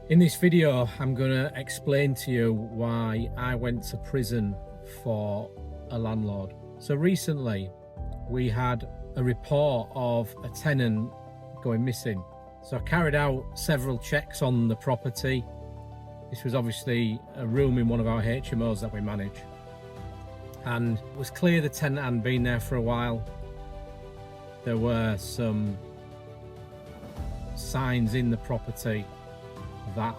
In this video, I'm going to explain to you why I went to prison for a landlord. So recently, we had a report of a tenant going missing. So I carried out several checks on the property. This was obviously a room in one of our HMOs that we manage. And it was clear the tenant hadn't been there for a while. There were some signs in the property that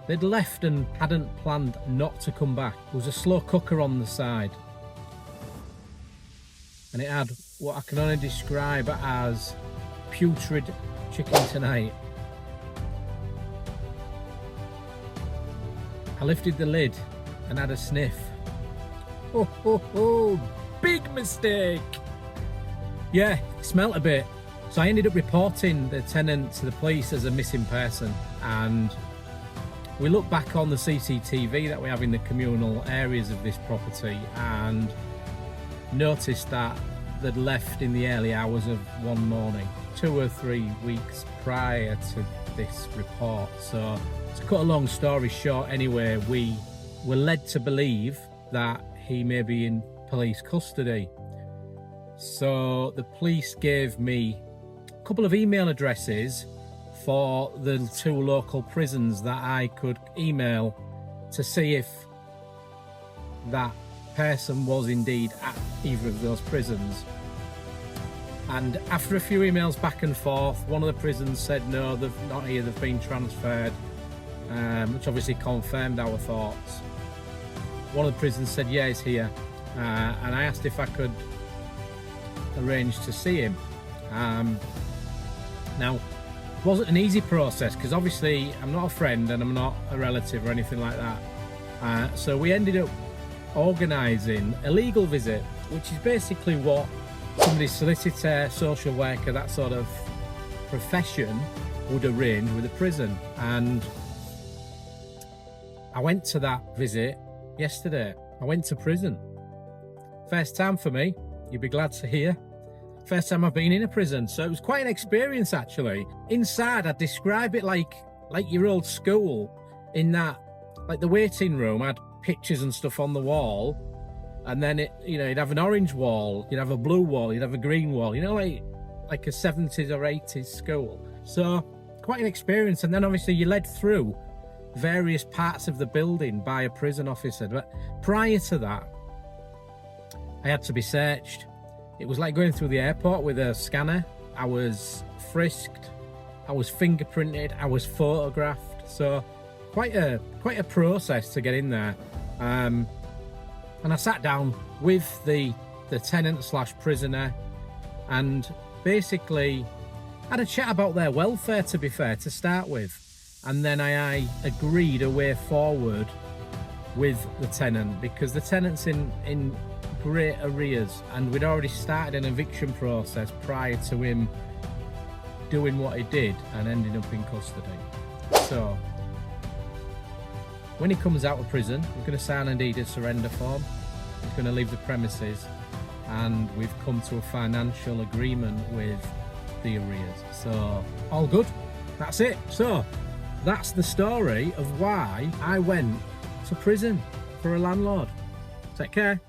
they'd left and hadn't planned not to come back. There was a slow cooker on the side, and it had what I can only describe as putrid chicken tonight. I lifted the lid and had a sniff. Oh, big mistake. Yeah, it smelt a bit. So I ended up reporting the tenant to the police as a missing person, and we looked back on the CCTV that we have in the communal areas of this property and noticed that they'd left in the early hours of one morning, 2 or 3 weeks prior to this report. So to cut a long story short anyway, we were led to believe that he may be in police custody. So the police gave me a couple of email addresses for the 2 local prisons that I could email to see if that person was indeed at either of those prisons. And after a few emails back and forth, one of the prisons said no, they've not here, they've been transferred, which obviously confirmed our thoughts. One of the prisons said yeah, he's here, and I asked if I could arrange to see him. Now, it wasn't an easy process because obviously I'm not a friend and I'm not a relative or anything like that. So we ended up organising a legal visit, which is basically what somebody's solicitor, social worker, that sort of profession would arrange with a prison. And I went to that visit yesterday. I went to prison. First time for me, you'd be glad to hear. First time I've been in a prison, so it was quite an experience actually. Inside, I'd describe it like your old school, in that, like, the waiting room had pictures and stuff on the wall, and then you'd have an orange wall, you'd have a blue wall, you'd have a green wall, like a 70s or 80s school. So quite an experience. And then obviously you're led through various parts of the building by a prison officer. But prior to that, I had to be searched. It was like going through the airport with a scanner. I was frisked, I was fingerprinted, I was photographed. So quite a process to get in there. And I sat down with the tenant / prisoner and basically had a chat about their welfare, to be fair, to start with. And then I agreed a way forward with the tenant, because the tenant's in great arrears, and we'd already started an eviction process prior to him doing what he did and ending up in custody. So when he comes out of prison, we're going to sign a deed of surrender form. He's going to leave the premises, and we've come to a financial agreement with the arrears. So all good. That's it. So that's the story of why I went to prison for a landlord. Take care.